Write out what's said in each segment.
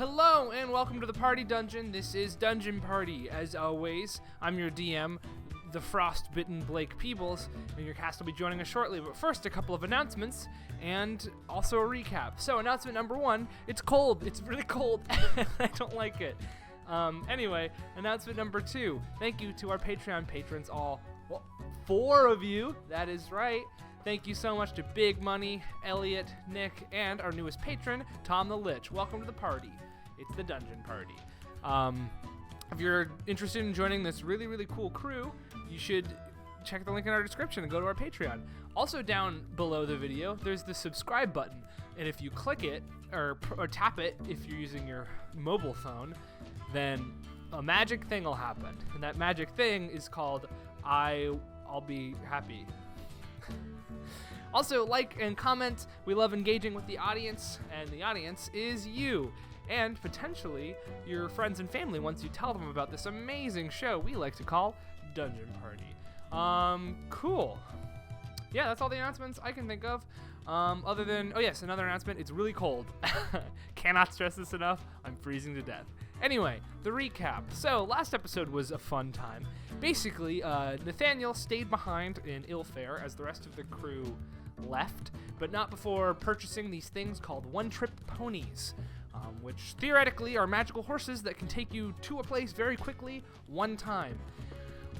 Hello and welcome to the Party Dungeon. This is Dungeon Party. As always, I'm your DM, the frostbitten Blake Peebles, and your cast will be joining us shortly. But first, a couple of announcements and also a recap. So, announcement number one, it's cold. It's really cold. I don't like it. Anyway, announcement number two, thank you to our Patreon patrons, four of you. That is right. Thank you so much to Big Money, Elliot, Nick, and our newest patron, Tom the Lich. Welcome to the party. It's the Dungeon Party. If you're interested in joining this really, really cool crew, you should check the link in our description and go to our Patreon. Also down below the video, there's the subscribe button. And if you click it, or tap it if you're using your mobile phone, then a magic thing will happen. And that magic thing is called I'll be happy. Also, like and comment. We love engaging with the audience, and the audience is you. And potentially your friends and family once you tell them about this amazing show we like to call Dungeon Party. Cool. Yeah, that's all the announcements I can think of. Other than, oh yes, another announcement, it's really cold. Cannot stress this enough, I'm freezing to death. Anyway, the recap. So, last episode was a fun time. Basically, Nathaniel stayed behind in Ilfair as the rest of the crew left, but not before purchasing these things called one-trip ponies, which theoretically are magical horses that can take you to a place very quickly, one time.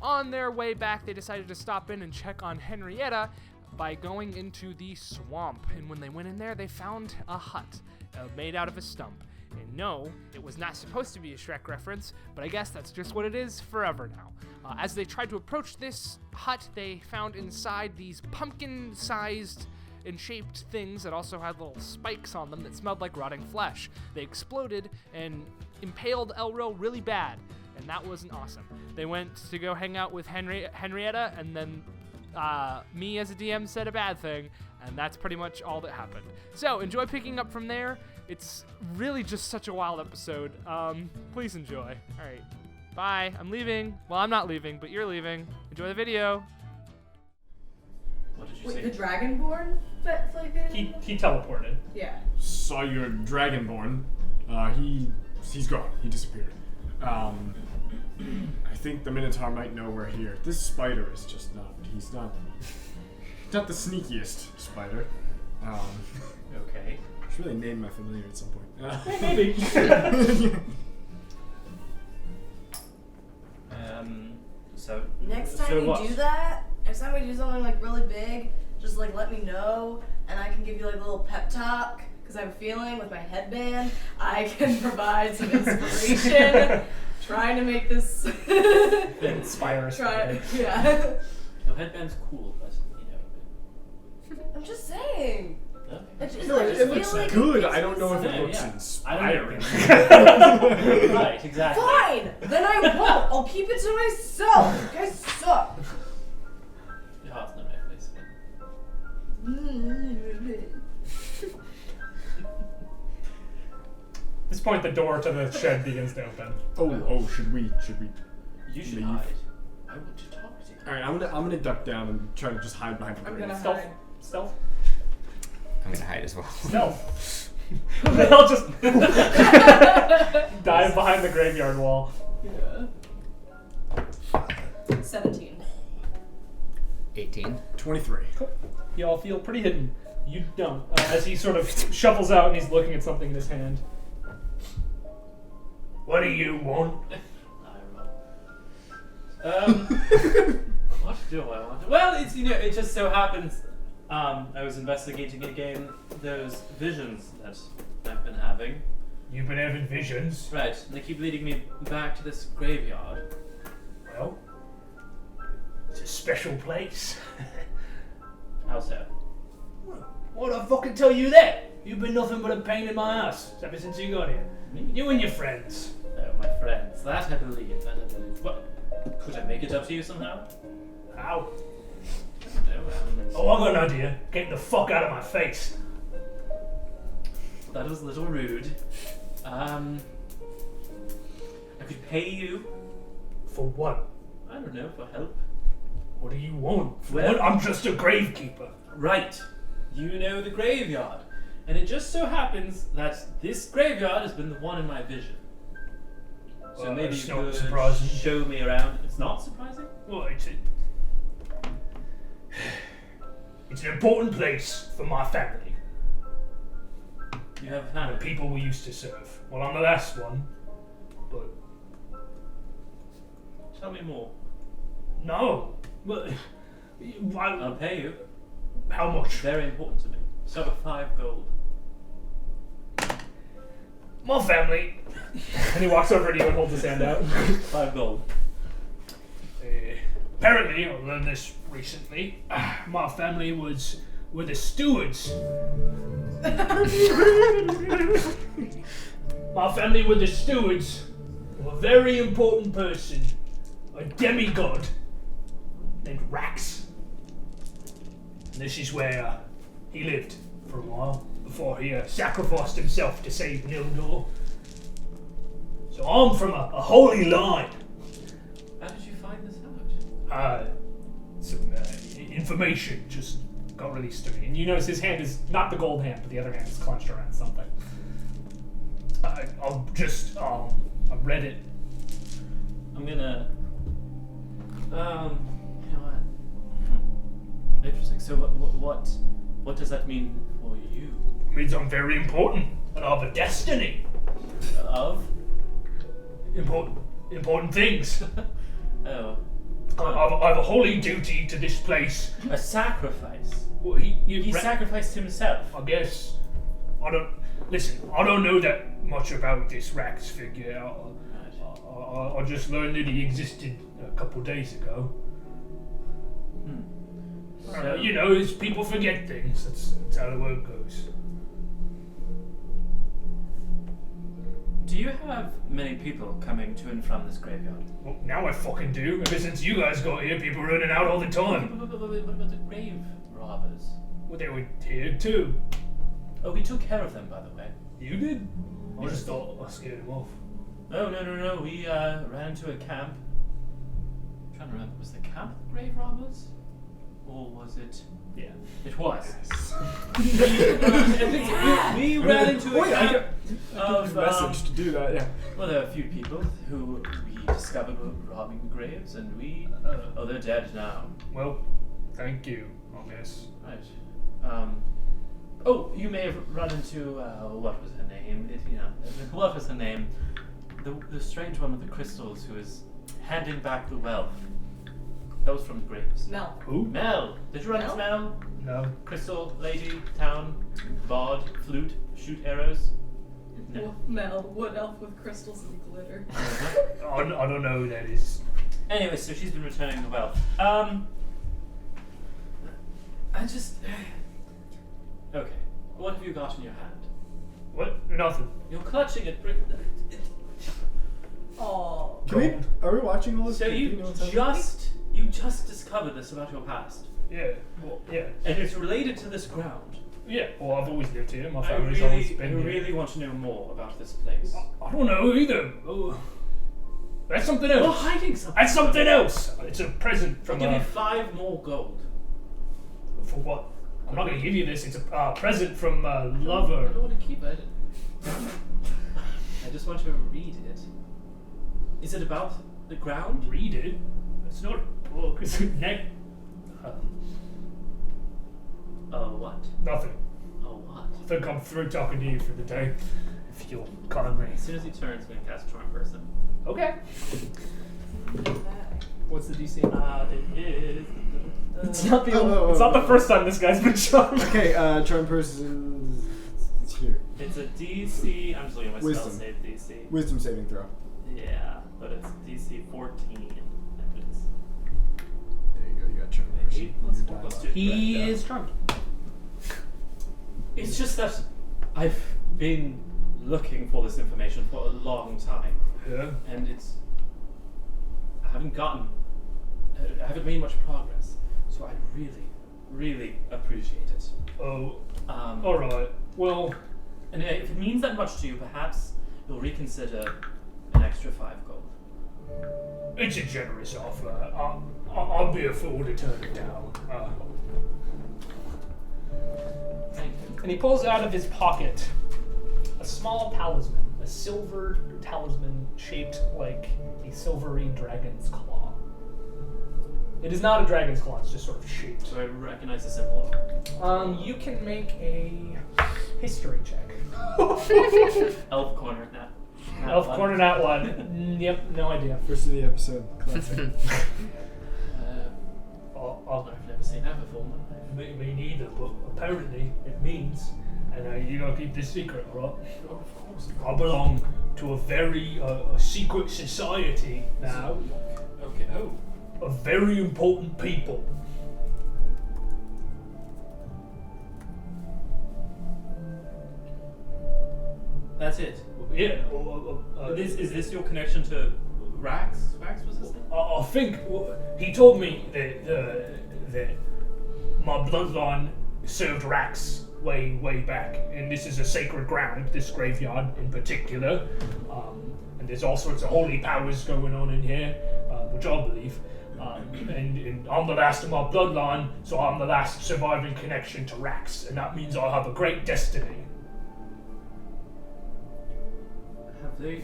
On their way back, they decided to stop in and check on Henrietta by going into the swamp, and when they went in there, they found a hut made out of a stump. And no, it was not supposed to be a Shrek reference, but I guess that's just what it is forever now. As they tried to approach this hut, they found inside these pumpkin-sized and shaped things that also had little spikes on them that smelled like rotting flesh. They exploded and impaled Elril really bad, and that wasn't awesome. They went to go hang out with Henrietta, and then me as a DM said a bad thing, and that's pretty much all that happened. So, enjoy picking up from there. It's really just such a wild episode. Please enjoy. All right. Bye. I'm leaving. Well, I'm not leaving, but you're leaving. Enjoy the video. What did you Wait, say? the Dragonborn? He teleported. Yeah. Saw your Dragonborn. He's gone. He disappeared. I think the Minotaur might know we're here. This spider is just not. He's not the sneakiest spider. Okay. I should really name my familiar at some point. Maybe. So Next time so you what? do that, next time we do something like really big, just like let me know, and I can give you like a little pep talk. Because I have a feeling with my headband, I can provide some inspiration. Trying to make this Inspire us. Yeah. No, headband's cool, but I'm just saying. Okay. It looks good. I don't know if it Yeah, looks yeah. inspiring. Right, exactly. Fine! Then I won't. I'll keep it to myself. You guys suck. Your heart's not right place. At this point, the door to the shed begins to open. Oh, should we You should leave? hide. I want to talk to you. All right, I'm gonna duck down and try to just hide behind the I'm grave. gonna Stealth. hide. Stealth. I'm gonna hide as well. Stealth. They'll just dive behind the graveyard wall. Yeah. 17. 18. 23. You all feel pretty hidden. You don't. As he sort of shuffles out and he's looking at something in his hand. What do you want? What do I want? Well, it's it just so happens. I was investigating again those visions that I've been having. You've been having visions. Right, and they keep leading me back to this graveyard. Well, it's a special place. How so? Why'd I fucking tell you that? You've been nothing but a pain in my ass ever since you got here. Me? You and your friends. Oh, my friends. That I believe. What? Could I make it up to you somehow? How? No, Oh, I got an idea. Get the fuck out of my face. that was a little rude. I could pay you. For what? I don't know, for help. What do you want? Well- I'm just a gravekeeper. Right. You know the graveyard. And it just so happens that this graveyard has been the one in my vision. So Well, maybe it's you not could surprising. show me around. It's not surprising? Well, it's an important place for my family. You have a The family. people we used to serve. Well, I'm the last one, but Tell me more. no. Well, I'll pay you. how much? Very important to me. Start with 5 gold. My family. And he walks over to you and holds his hand out. 5 gold. Apparently, I learned this recently. My family were the stewards. My family were the stewards of a very important person, a demigod named Rax. And this is where he lived for a while before he sacrificed himself to save Nildor. So I'm from a holy line. How did you find this out? Some information just got released to me. And you notice his hand is not the gold hand, but the other hand is clenched around something. I read it. I'm gonna. You know what? Interesting. So what does that mean for you? It means I'm very important and I have a destiny. Of? Important things. Oh. I have a holy duty to this place. A sacrifice. Well, He Ra- sacrificed himself. I guess. I don't know that much about this Rax figure. I just learned that he existed a couple days ago. So, You know, it's people forget things. That's how the word goes. do you have many people coming to and from this graveyard? Well, now I fucking do. Ever since you guys got here, people are in and out all the time. What about the grave robbers? Well, they were here too. Oh, we took care of them, by the way. You did? I just thought I scared him off. No. We ran into a camp. I'm trying to remember. Was the camp the grave robbers? Or was it? Yeah. It was. We ran into a camp of. Message to do that, yeah. Well, there are a few people who we discovered were robbing the graves, and we. Oh, they're dead now. Well, thank you, I guess. Right. Oh, you may have run into what was her name? What was her name? The strange one with the crystals who is handing back the wealth. That was from the graves. Mel. Who? Mel. Did you run into Mel? No. Crystal lady, town, bard, flute, shoot arrows. No. Mel. What elf with crystals and glitter? I don't know who that is. Anyway, so she's been returning the wealth. Okay. What have you got in your hand? What? Nothing. You're clutching at brick. Oh. Are we watching all this? So Do you know what's happening? just discovered this about your past, Yeah. Well, yeah. and it's related to this ground. Yeah. Well, I've always lived here. My I family's always really, been here. really want to know more about this place. I don't know either. Oh. That's something You're else. hiding something. That's something else. It's a present I'll from give you 5 more gold. For what? I'm not going to give you this. It's a present from a I lover. don't want to keep it. I just want to read it. Is it about the ground? Read it. It's not a book. It's a neck. What? Nothing. Oh, what? I think I'm through talking to you for the day. If you'll calm me. As soon as he turns, I'm going to cast Charm Person. Okay. What's the DC? It is. It's not the Oh. it's not the first time this guy's been charmed. Okay, charm person. It's here. It's a DC. I'm just looking at my spell Wisdom. save DC. Wisdom saving throw. Yeah, but it's DC 14. There you go. You got charm person. 8 plus You're 4 done. plus 2. He Right, is charmed. It's just that I've been looking for this information for a long time, Yeah. and I haven't made much progress. So I really, really appreciate it. Oh. Um, All right. Well. And if it means that much to you, perhaps you'll reconsider an extra 5 gold. It's a generous offer. I'll be a fool to turn it down. Thank you. And he pulls out of his pocket a small talisman, a silver talisman shaped like a silvery dragon's claw. It is not a dragon's claw, it's just sort of shaped. Do I recognize the symbol? You can make a history check. Elf corner nat. Elf corner nat 1. Yep, no idea. First of the episode. Classic. I've never seen that before. Me neither, but apparently it means, and you gotta keep this secret, right? Of course. I belong to a very a secret society now, Okay. Oh. of very important people. That's it. Yeah. Is this your connection to Rax? Rax was his name? I think he told me that my bloodline served Rax way back, and this is a sacred ground, this graveyard in particular, and there's all sorts of holy powers going on in here, which I believe, and I'm the last of my bloodline, so I'm the last surviving connection to Rax, and that means I have a great destiny. Have they?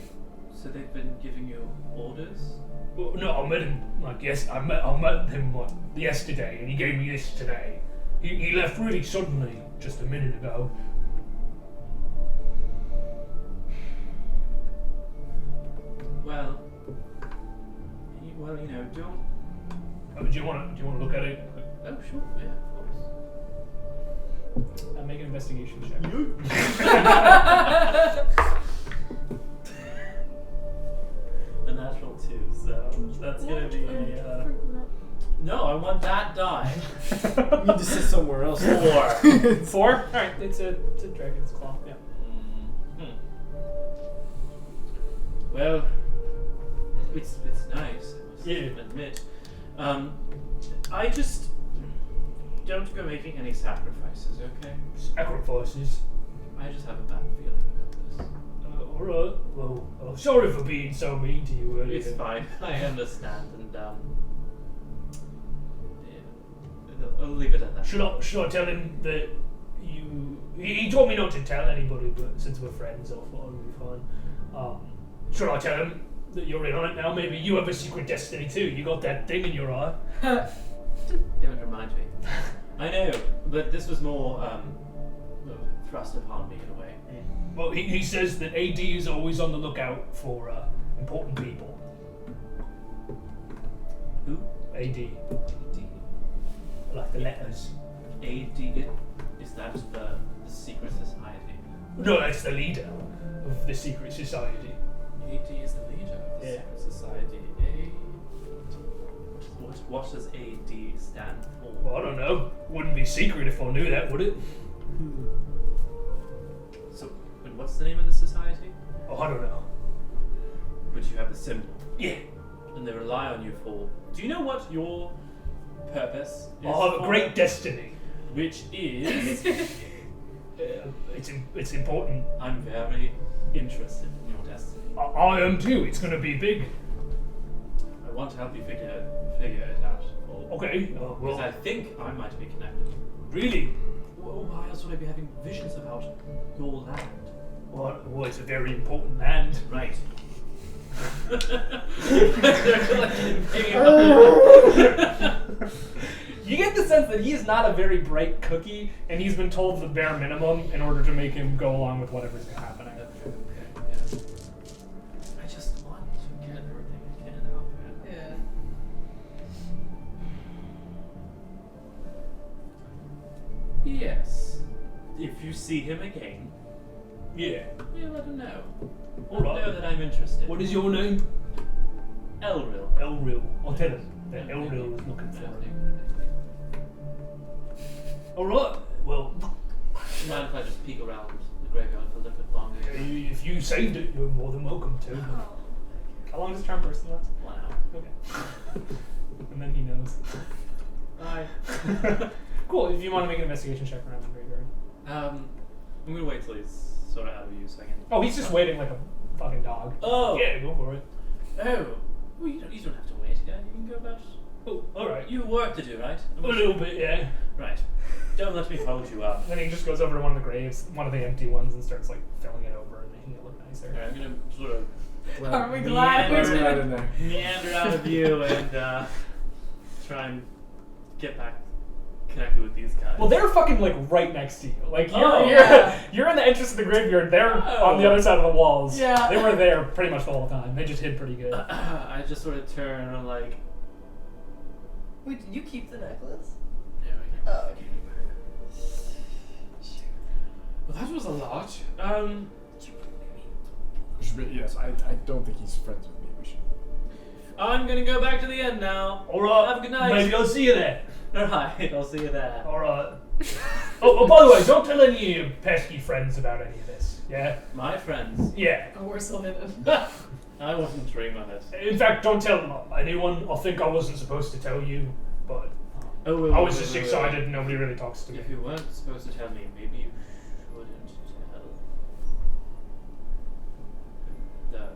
So they've been giving you orders? Well, no, I met him I met him yesterday, and he gave me this today. He left really suddenly, just a minute ago. Well, you know, don't. Do you want to look at it? Oh, sure, yeah, of course. Make an investigation check. A natural 2, so that's gonna be a. No, I want that die. You need to sit somewhere else. 4. 4? Alright, it's a dragon's claw, yeah. Mm-hmm. Well, it's nice, I must admit. I just don't go making any sacrifices, okay? Sacrifices? I just have a bad feeling about this. Alright, well, sorry for being so mean to you earlier. It's fine, I understand, and yeah, I'll leave it at that. Should I tell him that you... He told me not to tell anybody, but since we're friends, I thought it would be fine. Should I tell him that you're in on it now? Maybe you have a secret destiny too. You got that thing in your eye. Don't remind me. I know, but this was more thrust upon me in a way. Well, he says that AD is always on the lookout for important people. Who? AD. Like the letters. AD? Is that the secret society? No, that's the leader of the secret society. AD is the leader of the secret society. What does AD stand for? Well, I don't know. Wouldn't be secret if I knew that, would it? So, and what's the name of the society? Oh, I don't know. But you have the symbol. Yeah. And they rely on you for... Do you know what your purpose is? I have a great destiny. Which is... It's important. I'm very interested in your destiny. I am too. It's going to be big. I want to help you figure it out. Okay. Because I think I might be connected. Really? Well, why else would I be having visions about your land? Well, it's a very important land. Right. You get the sense that he's not a very bright cookie, and he's been told the bare minimum in order to make him go along with whatever's happening. Yeah. I just want to get everything I can out there. Yeah. Yes. If you see him again, Yeah. let him know. All right. Let him know that I'm interested. What is your name? Elril. Elril. I'll tell him that Elril is looking for him. Alright, well, Do you mind if I just peek around the graveyard for a little bit longer? if you saved it, you're more than welcome to. Oh. How long does charm person last? 1 hour. Okay. And then he knows. Bye. Cool, if you want to make an investigation check around the graveyard. I'm gonna wait till he's sort of out of use so I can... Oh, he's just waiting like a fucking dog. Oh! Yeah, go for it. Oh! Well, you don't have to wait, yeah? You can go about... Oh, alright. You have work to do, right? A little bit, yeah. Right. Don't let me hold you up. And then he just goes over to one of the graves, one of the empty ones, and starts like filling it over and making it look nicer. Alright, I'm gonna sort of Are we glad we meander, Right in there. meander out of view and try and get back connected with these guys. Well, they're fucking like right next to you. Like you're Oh, you're in the entrance of the graveyard. They're Oh. on the other side of the walls. Yeah. They were there pretty much the whole time. They just hid pretty good. I just sort of turn and I'm like, Wait, did you keep the necklace? yeah, Oh, okay. well, that was a lot. Yes, I don't think he's friends with me. We should. I'm gonna go back to the end now. Alright. Have a good night. Maybe I'll see you there. Alright, I'll see you there. Alright. Oh, by the way, don't tell any of your pesky friends about any of this. Yeah? My friends. Yeah. Oh, we're still hidden. I wouldn't dream of it. In fact, don't tell anyone. I think I wasn't supposed to tell you, but Oh, wait, I wait, was wait, just wait, wait. excited and nobody really talks to me. If you weren't supposed to tell me, maybe you shouldn't tell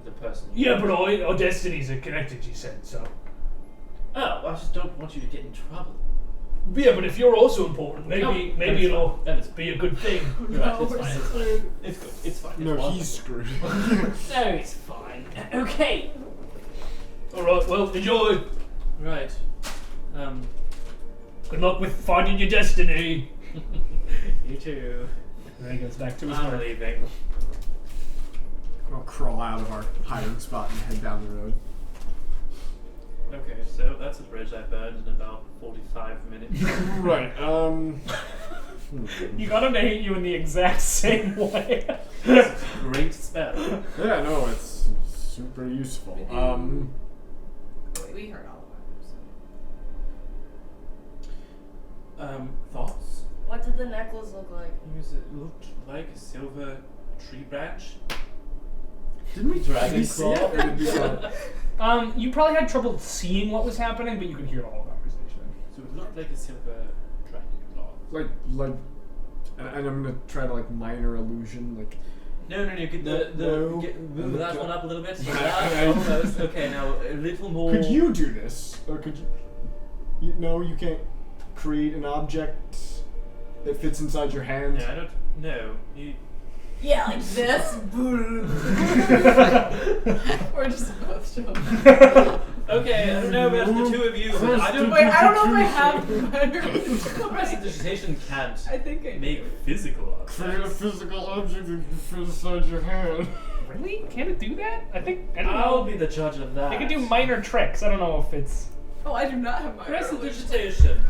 the person. Yeah, but our destinies are connected, you said, so. Oh, I just don't want you to get in trouble. Yeah, but if you're also important, No, maybe then it's it'll fine. Then it's be a good thing. Right, it's fine. It's fine. It's good. It's fine. No, it's he's screwed. No, it's fine. Okay. Alright, well, enjoy. Right. Good luck with finding your destiny. You too. And then he goes back to his I'm work. leaving. We'll crawl out of our hiding spot and head down the road. Okay, so that's a bridge I burned in about 45 minutes. Right. You got him to hate you in the exact same way. Great spell. Yeah, no, it's super useful. Wait, we heard all of it. Thoughts? What did the necklace look like? It looked like a silver tree branch. Didn't we Dragon see claw? it? Or did we, You probably had trouble seeing what was happening, but you could hear the whole conversation. So it looked like a silver dragon claw. like, and I'm gonna try to minor illusion, like. No, get No. move that one up a little bit. Okay. Almost. Okay, now a little more. Could you do this, or could you? No, you can't create an object that fits inside your hand. No, I don't. No, you. Yeah, like this. We're just both doing Okay, I don't know about the two of you, but I don't. Wait, I don't know if I have. Prestidigitation can't I think I make physical objects. Create a physical object that fits inside your hand. Really? Can it do that? I don't I'll know. be the judge of that. It can do minor tricks. I don't know if it's. Oh, I do not have my. Prestidigitation.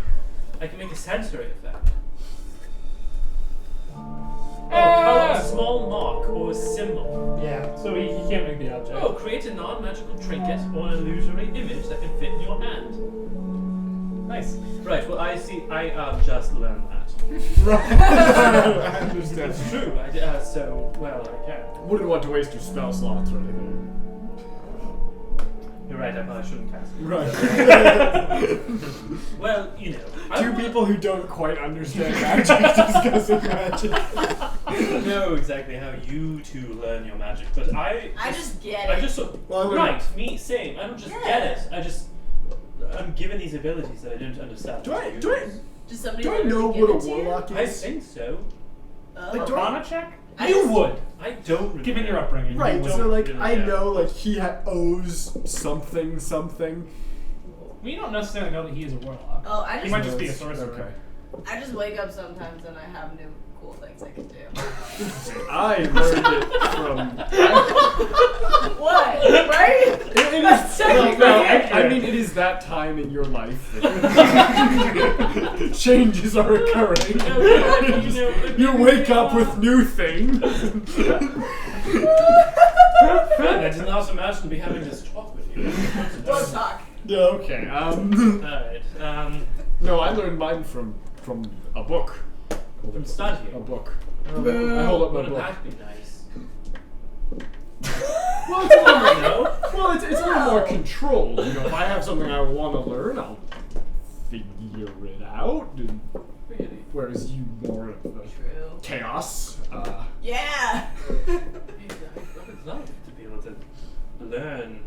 I can make a sensory effect. Ah! A small mark or a symbol. Yeah. So he can't make the object. Oh, create a non-magical trinket or an illusory image that can fit in your hand. Nice. Right. Well, I just learned that. Right. I understand. It's true. I can. Wouldn't want to waste your spell slots or anything. You're right. I probably shouldn't cast it. Right. Well, you know. Two people who don't quite understand magic discussing magic. I don't know exactly how you two learn your magic, but I just get I it. just Well, I learned- right. Me same. I don't just get it. I'm given these abilities that I don't understand. Do I Just somebody. do I literally know give what it a to you? warlock I is? think so. Oh. Arcana check? I You just- would, I don't. Remember. given your upbringing. Right, You would. so really I know. know he owes something. We don't necessarily know that he is a warlock. Oh, I He just. might just be a sorcerer. Okay. I just wake up sometimes and I have new cool things I can do. I learned it from. What? Right? It is. That's so Well, no, I accurate. mean, it is that time in your life that changes are occurring. You wake up with new things. I did not imagine to be having this talk with you. Don't talk. Yeah. Okay. Alright. No, I learned mine from a book. From studying. A book. I hold up my Wouldn't book. that be nice? Well, it's a little more, No. well, it's a little more controlled. You know, if I have something I want to learn, I'll figure it out. And, Really? whereas you more of the True. chaos. Yeah. I would love to be able to learn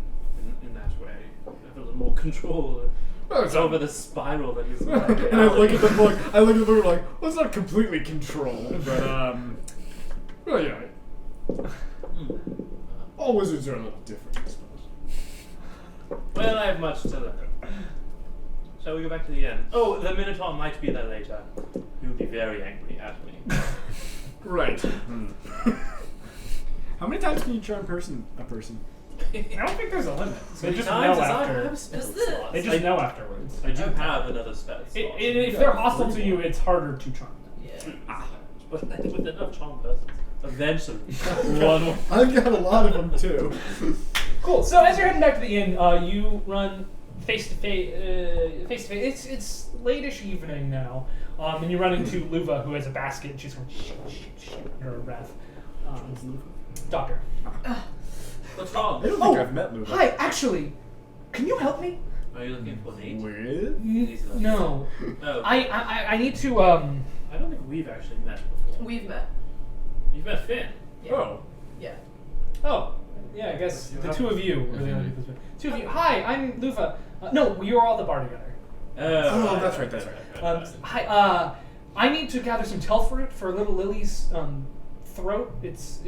in that way. Have a little more control. Well, Oh, it's over the spiral that is. and I look at the book. Like, well, it's not completely controlled, but well, yeah. All wizards are a little different, I suppose. Well, I have much to learn. Shall we go back to the inn? Oh, the Minotaur might be there later. He will be very angry at me. Right. How many times can you charm a person? I don't think there's a limit. They just know Times as I after. have spell Is the- slots. They just know afterwards. I do have another spell slot. If they're hostile to you, it's harder to charm them. Yeah. But with enough charm persons, eventually, one. I've got a lot of them too. Cool. So as you're heading back to the inn, you run face to face. It's late-ish evening now, and you run into Luva, who has a basket, and she's going shit under her breath. Doctor. What's wrong? I don't think I've met Luva. Hi. Actually, can you help me? Are you looking for Nate? With? No. Oh. I need to I don't think we've actually met before. We've met. You've met Finn. Yeah. Oh. Yeah. Oh, yeah, I guess the two of you are the only people. Two of you. Hi, I'm Luva. No, you're all the bar together. Oh, that's right. Hi, I need to gather some telfruit for little Lily's throat.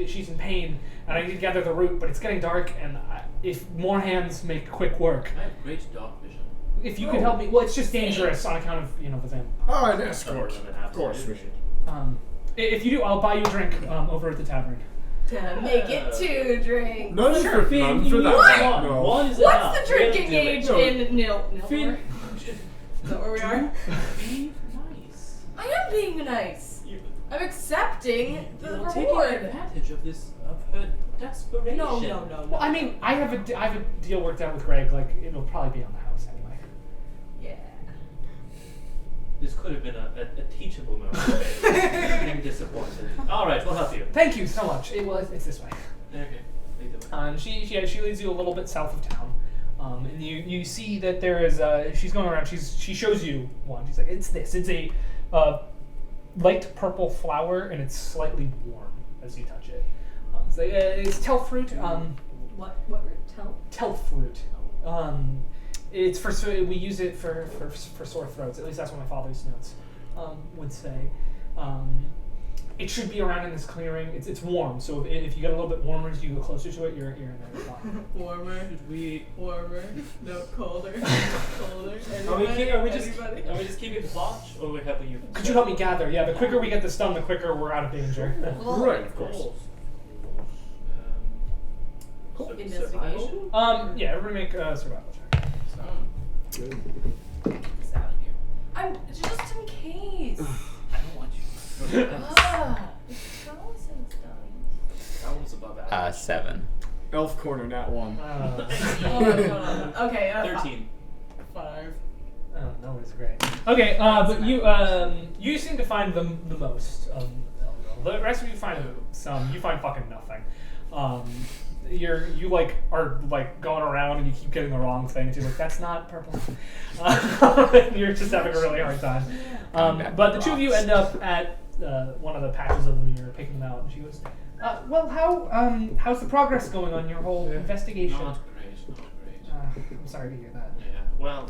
She's in pain, and I need to gather the root, but it's getting dark, and if more hands make quick work. I have great dark vision. If you could help me, well, it's just dangerous on account of, the vampire. Oh, an escort. Of course. If you do, I'll buy you a drink over at the tavern. To make it 2 drinks. None for that. What? No. One is What's enough. the drinking Really age do it. in Nil? Finn, Is that where we are? be nice. I am being nice. I'm accepting the You're taking reward. advantage of her desperation. No. Well, I mean, I have a deal worked out with Greg. Like, it'll probably be on the house anyway. Yeah. This could have been a teachable moment. Being disappointed. All right, we'll help you. Thank you so much. It's this way. Okay. Lead the way. And she leads you a little bit south of town. And you see that there is she's going around. She shows you one. She's like, it's this. It's a light purple flower, and it's slightly warm as you touch it. It's telfruit. What root? Telfruit. It's we use it for sore throats. At least that's what my father's notes would say. It should be around in this clearing. It's warm, so if you get a little bit warmer as you go closer to it, you're in there fine. Warmer. Warmer. No, colder. Colder. Are we Anybody? just keeping watch, or are we helping you? Could you help me gather? Yeah, the quicker we get this done, the quicker we're out of danger. Right, of course. Investigation. Yeah, everybody make a survival check. Good. It's out of here. I'm just in case. I don't want you. That one's above average. 7. Elf corner, nat 1. Hold on. Okay. 13. 5. Oh, no, it's great. Okay, but you seem to find the most. The rest of you find some. You find fucking nothing. You are going around and you keep getting the wrong things. You're like, that's not purple. You're just having a really hard time. But the two of you end up at one of the patches of them. You're picking them out, and she goes, "Well, how's the progress going on your whole investigation?" Not great. I'm sorry to hear that. Yeah. Well,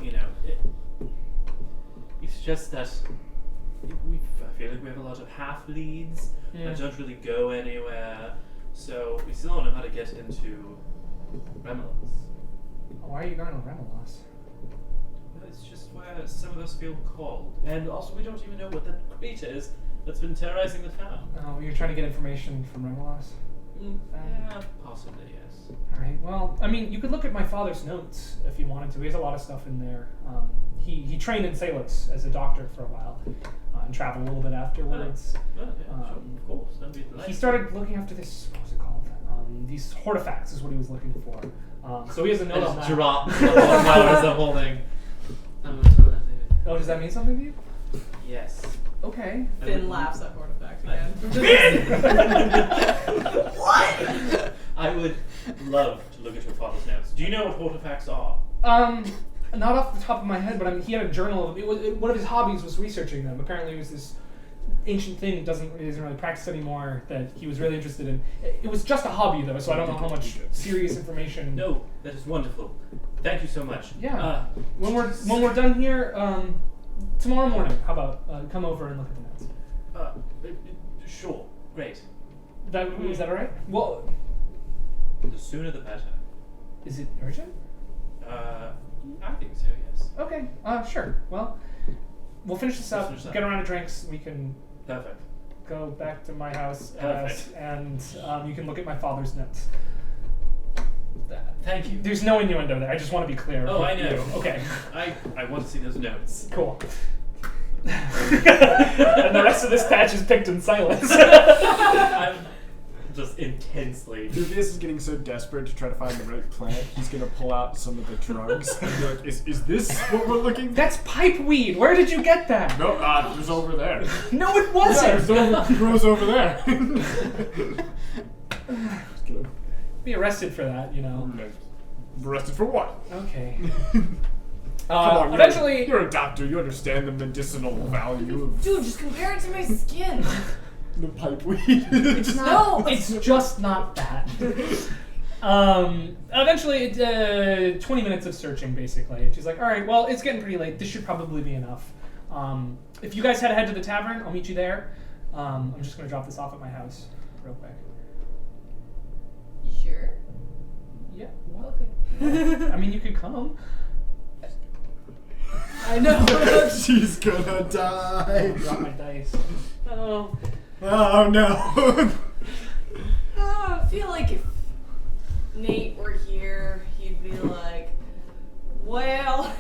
it's just that I feel like we have a lot of half leads that don't really go anywhere. So we still don't know how to get into Remelos. Why are you going to Remelos? It's just where some of us feel called. And also we don't even know what that creature is that's been terrorizing the town. Oh, you're trying to get information from Remelos? Yeah, possibly, yes. Alright, well, I mean, you could look at my father's notes if you wanted to. He has a lot of stuff in there. He trained in Salus as a doctor for a while and traveled a little bit afterwards. Well, yeah, sure, of course. That'd be delightful. He started looking after this, what was it called? These Hortifacts is what he was looking for. So he has a note on that. Drop the whole thing. Oh, does that mean something to you? Yes. Okay. Finn laughs at Hortifact again. What? I would love to look at your father's notes. Do you know what Hortifacts are? Not off the top of my head, but I mean, he had a journal of them. One of his hobbies was researching them. Apparently, it was this ancient thing isn't really practiced anymore that he was really interested in. It was just a hobby though, so I don't know how much serious information. No, that is wonderful. Thank you so much. Yeah. When we're done here, tomorrow morning, how about come over and look at the notes? Sure. Great. Is that all right? Well, The sooner the better. is it urgent? I think so, yes. Okay. Sure. Well, we'll finish this up. Get around to drinks. We can Perfect. go back to my house, Perfect. and you can look at my father's notes. Thank you. There's no innuendo there. I just want to be clear. Oh, I know. You. Okay. I want to see those notes. Cool. And the rest of this patch is picked in silence. I'm just intensely. Duvius is getting so desperate to try to find the right plant, he's gonna pull out some of the drugs and be like, is this what we're looking for? That's pipe weed. Where did you get that? No, it was over there. No, it wasn't. It grows over there. Be arrested for that, you know. Arrested for what? Okay. Come on, Eventually, you're a doctor. You understand the medicinal value of Dude, just compare it to my skin. the pipe weed. it's No. It's just not that. Eventually, 20 minutes of searching, basically. And she's like, all right, well, it's getting pretty late. This should probably be enough. If you guys head ahead to the tavern, I'll meet you there. I'm just going to drop this off at my house real quick. You sure? Yeah. Well, Okay. I mean, you could come. I know. She's gonna die. Drop my dice. Oh. Oh no. I feel like if Nate were here, he'd be like, well,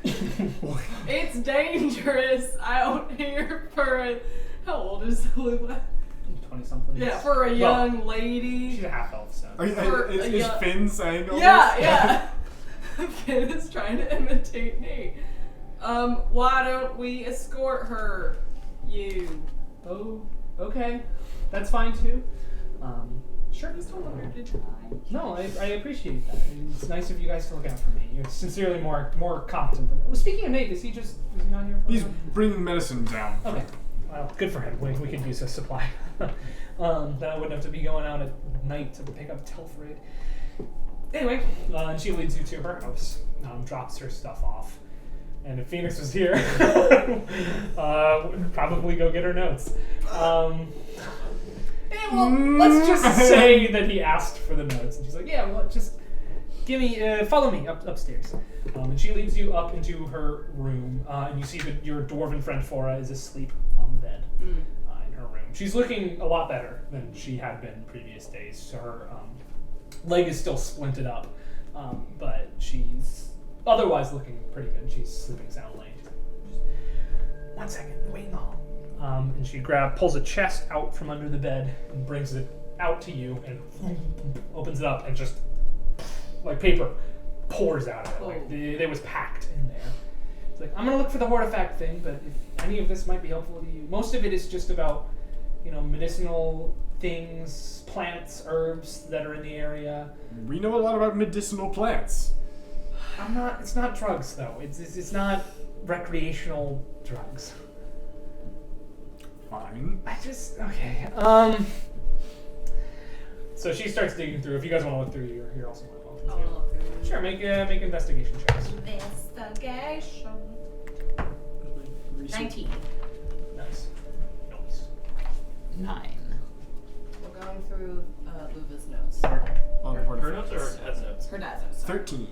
it's dangerous out here for a... How old is Luba? 20-something. Yeah, for a young lady. She's a half-elf, so. Is Finn saying all Yeah, this? yeah. Finn is trying to imitate Nate. Why don't we escort her? You. Oh, okay. That's fine, too. Sure. Just don't want her to die. No, I appreciate that. It's nice of you guys to look out for me. You're sincerely more competent than... Well, speaking of Nate, is he not here for He's a while? bringing medicine down. Okay. Well, good for him. We could use a supply. Then I wouldn't have to be going out at night to pick up Telfred. Anyway, and she leads you to her house, drops her stuff off. And if Phoenix was here, would probably go get her notes. Let's just say that he asked for the notes. And she's like, yeah, well, just follow me upstairs. And she leads you up into her room, and you see that your dwarven friend Fora is asleep on the bed in her room. She's looking a lot better than she had been previous days. So her leg is still splinted up, but she's otherwise looking pretty good. She's sleeping soundly. Just, 1 second, wait in the hall. And she pulls a chest out from under the bed and brings it out to you and opens it up and just like paper pours out of it. Like it was packed in there. It's like, I'm gonna look for the Hortifact thing, but if any of this might be helpful to you, most of it is just about, medicinal things, plants, herbs that are in the area. We know a lot about medicinal plants. It's not drugs though. It's not recreational drugs. Fine. Okay. So she starts digging through. If you guys want to look through, you're also welcome to. I'll look through. Sure, make investigation checks. Investigation. 19. Nice. 9. We're going through Luva's notes. On Her Hortifact. notes or her dad's notes? Her dad's notes. 13.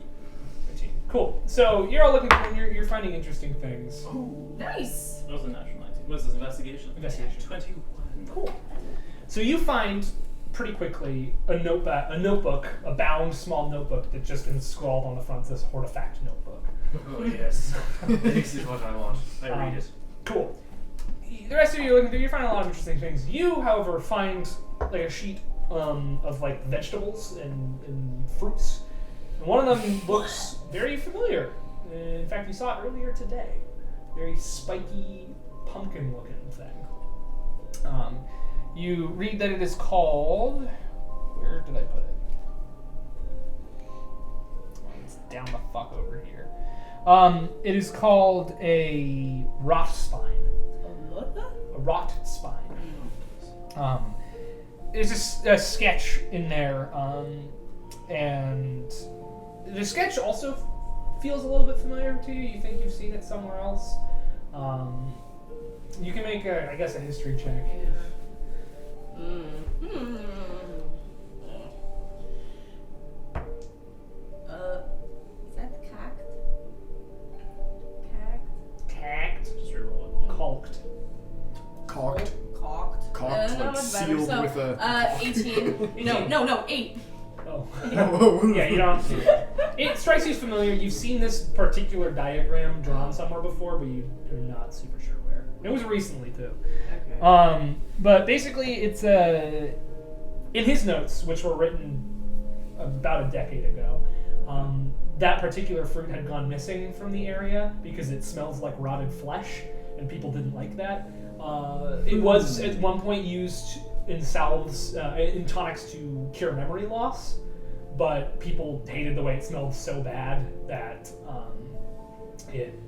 13. Cool. So you're all looking through and you're finding interesting things. Nice. That was a natural 19. What is this, investigation? Investigation. 21. Cool. So you find pretty quickly a notebook, a bound small notebook that just been scrawled on the front says Hortifact notebook. Oh, yes. This is what I want. I read it. Cool. The rest of you are looking through, you find a lot of interesting things. You, however, find like a sheet of like vegetables and fruits. And one of them looks very familiar. In fact, you saw it earlier today. Very spiky, pumpkin-looking thing. You read that it is called... Where did I put it? It's down the fuck over here. It is called a Rothstein. What the? rotted spine. There's a sketch in there, and the sketch also feels a little bit familiar to you. You think you've seen it somewhere else. You can make a history check. Is that cact? Tact. Just reroll it. Caulked. Cocked. Cocked. Cocked, Not like much better. sealed So, with a... 18. No, 8. Oh. Whoa. Yeah, you don't. It strikes you as familiar. You've seen this particular diagram drawn somewhere before, but you're not super sure where. It was recently too. Okay. But basically, it's in his notes, which were written about a decade ago. That particular fruit had gone missing from the area because it smells like rotted flesh, and people didn't like that. It was at one point used in salves, in tonics to cure memory loss, but people hated the way it smelled so bad that it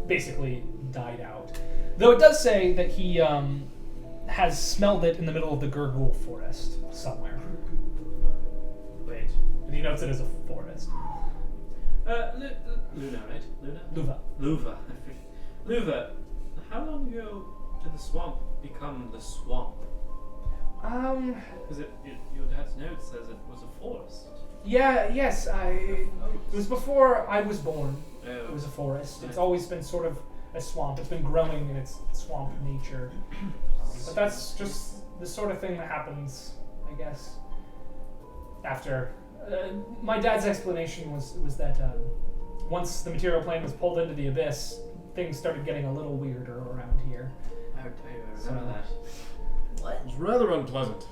basically died out. Though it does say that he has smelled it in the middle of the Gurgul forest somewhere. Wait. And he notes it as a forest. Luna, right? Luna? Luva. Luva. Luva, how long ago did the swamp become the swamp? Because your dad's note says it was a forest. Yes, it was before I was born. Oh. It was a forest. It's always been sort of a swamp. It's been growing in its swamp nature. But that's just the sort of thing that happens, I guess, after. My dad's explanation was that once the material plane was pulled into the abyss, things started getting a little weirder around here. I remember that. What? It was rather unpleasant.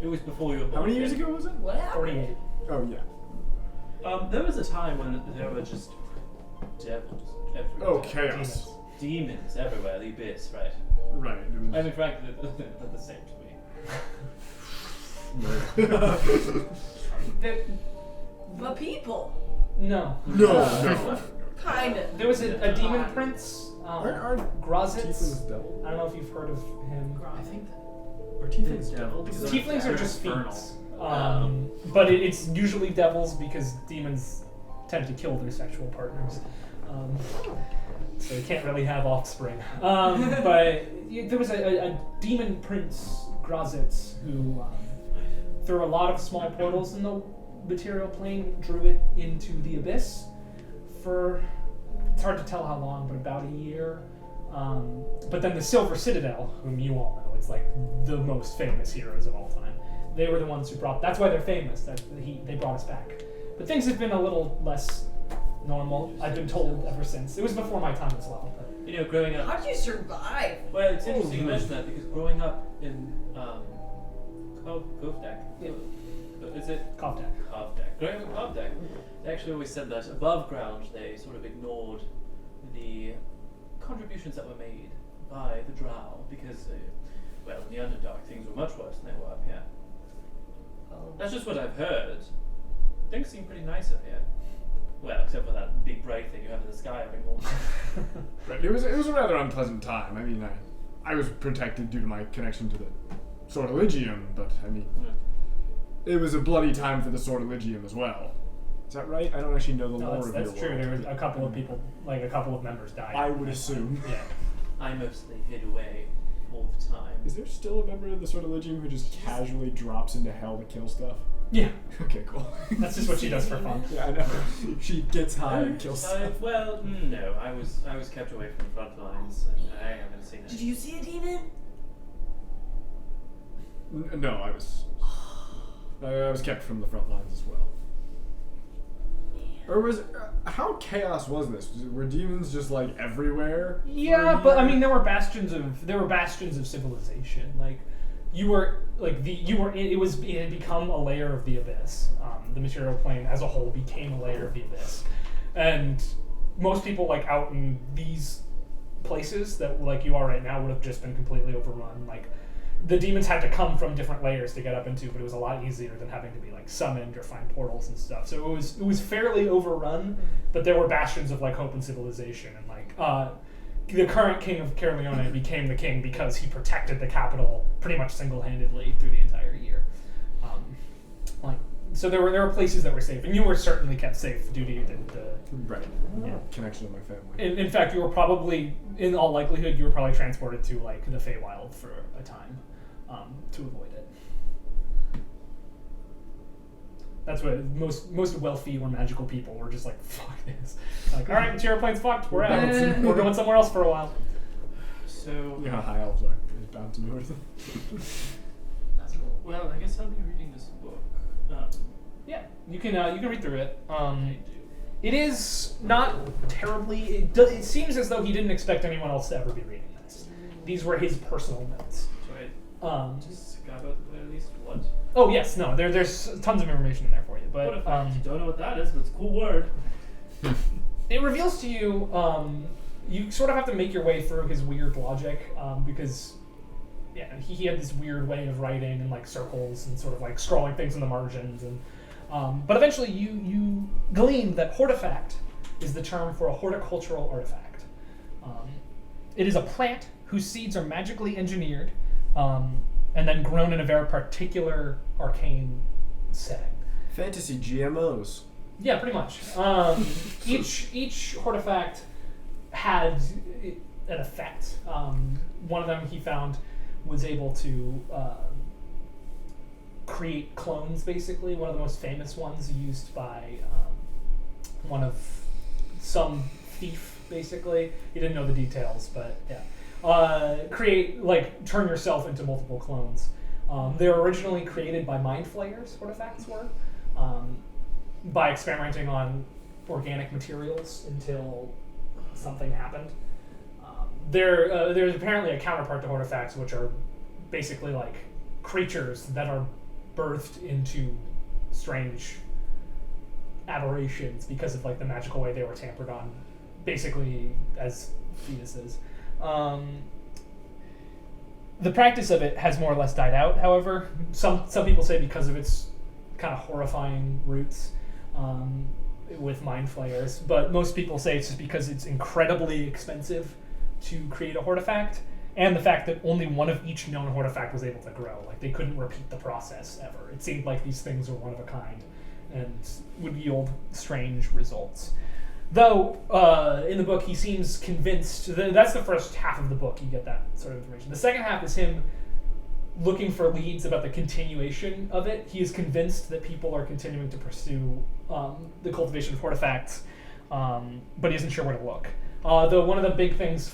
It was before you were born. How many years ago was it? What happened? 48. Oh, yeah. There was a time when there were just devils everywhere. Oh, chaos. Demons everywhere, the abyss, right? Right. It was... I mean, frankly, they're the same to me. But people. No. No. Kinda. There was a demon prince, Aren't Grozitz. tieflings devil? I don't know if you've heard of him. I think Are tieflings devil? devil? Tieflings are just infernal. fiends. But it's usually devils because demons tend to kill their sexual partners. So they can't really have offspring. But there was a demon prince, Grozitz, who through a lot of small portals in the material plane drew it into the abyss for, it's hard to tell how long, but about a year. But then the Silver Citadel, whom you all know, it's like the most famous heroes of all time. They were the ones who brought, that's why they're famous, they brought us back. But things have been a little less normal, I've been told, ever since. It was before my time as well. But. You know, growing up. How'd you survive? Well, it's interesting you mention that because growing up in Kovdak. Yeah. Is it Kovdak. Kovdak? Growing up in Kovdak, they actually always said that above ground they sort of ignored the contributions that were made by the Drow because, well, in the Underdark things were much worse than they were up here. That's just what I've heard. Things seem pretty nice up here. Well, except for that big bright thing you have in the sky every morning. Right. It was a rather unpleasant time. I mean, I was protected due to my connection to the Sortilegium, but I mean, it was a bloody time for the Sortilegium as well. Is that right? I don't actually know the No, lore of your that's true. world. There was a couple of people, like a couple of members died. I would assume. Yeah. I mostly hid away all the time. Is there still a member of the Sortilegium who just casually drops into hell to kill stuff? Yeah. Okay, cool. That's just what she does for fun. Yeah, I know. She gets high and kills stuff. Well, no, I was kept away from the front lines, and I haven't seen it. Did you see a demon? No, I was kept from the front lines as well. Or was how chaos was this? Were demons just like everywhere? Yeah, but I mean, there were bastions of civilization. Like, it had become a layer of the abyss. The material plane as a whole became a layer of the abyss, and most people like out in these places that like you are right now would have just been completely overrun. Like, the demons had to come from different layers to get up into, but it was a lot easier than having to be like summoned or find portals and stuff. So it was fairly overrun, but there were bastions of like hope and civilization, and like the current king of Caerleone became the king because he protected the capital pretty much single-handedly through the entire year. So there were places that were safe, and you were certainly kept safe due to the Right. Connection to my family. in fact, you were probably, in all likelihood, you were probably transported to like the Feywild for a time to avoid it. That's what most wealthy or magical people were just like, fuck this. Like, all right, material plane's fucked. We're out. We're going somewhere else for a while. So, Yeah, high elves are bound to north. well, I guess I'll be reading this book. Yeah, you can read through it. I do. It is not terribly. It seems as though he didn't expect anyone else to ever be reading this. These were his personal notes. So I just got about at least what? Oh yes, no, there's tons of information in there for you, but Hortifact. You don't know what that is, but it's a cool word. it reveals to you. You sort of have to make your way through his weird logic because. Yeah, he had this weird way of writing and like circles and sort of like scrolling things in the margins, and but eventually you glean that hortifact is the term for a horticultural artifact. It is a plant whose seeds are magically engineered and then grown in a very particular arcane setting. Fantasy GMOs. Yeah, pretty much. Each hortifact had an effect. One of them he found was able to create clones, basically. One of the most famous ones used by some thief, basically. He didn't know the details, but yeah. Turn yourself into multiple clones. They were originally created by mind flayers, hortifacts were, by experimenting on organic materials until something happened. There's apparently a counterpart to hortifacts, which are basically like creatures that are birthed into strange aberrations because of like the magical way they were tampered on, basically as fetuses. The practice of it has more or less died out, however. Some people say because of its kind of horrifying roots with mind flayers, but most people say it's just because it's incredibly expensive to create a hortifact, and the fact that only one of each known hortifact was able to grow. Like, they couldn't repeat the process ever. It seemed like these things were one of a kind and would yield strange results. Though, in the book, he seems convinced, that's the first half of the book, you get that sort of information. The second half is him looking for leads about the continuation of it. He is convinced that people are continuing to pursue the cultivation of hortifacts, but he isn't sure where to look. Though one of the big things,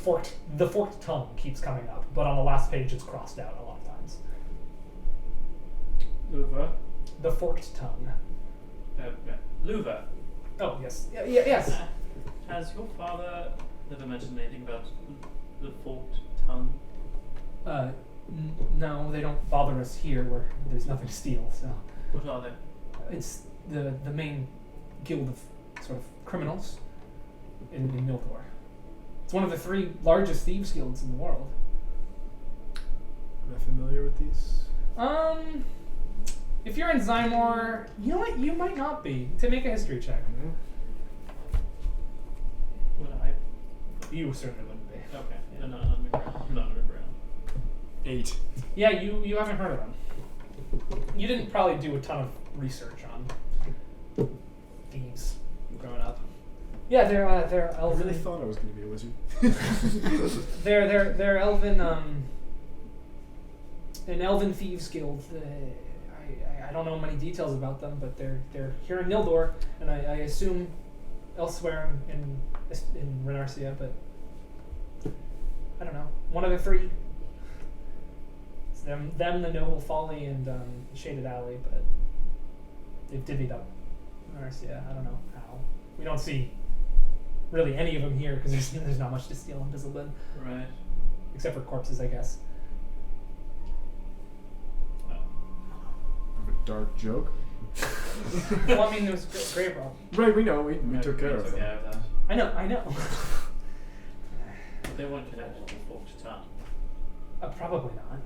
the forked tongue keeps coming up, but on the last page it's crossed out a lot of times. Luva. The forked tongue. Luva. Oh, yes. Yes. Has your father never mentioned anything about the forked tongue? No, they don't bother us here where there's nothing to steal, so. What are they? It's the main guild of sort of criminals in Mildor. It's one of the 3 largest thieves guilds in the world. Am I familiar with these? If you're in Zymor, you know what? You might not be. To make a history check. Would I? You certainly wouldn't be. Okay. Yeah. No, not McGrath. 8. Yeah, you haven't heard of them. You didn't probably do a ton of research on thieves growing up. Yeah, they're I elven. really thought I was going to be a wizard. They're elven an elven thieves guild. I don't know many details about them, but they're here in Nildor, and I assume elsewhere in Renarcia, but I don't know. One of the 3. It's them, the Noble Folly, and Shaded Alley, but they've divvied up Renarcia. I don't know how. We don't see really any of them here because there's not much to steal in Bizzleton. Right. Except for corpses, I guess. Well. A dark joke. Well, I mean, there was a grave rob. Right, we know. We took care of took them. care of that. I know. But they weren't connected to the forked tongue. Probably not.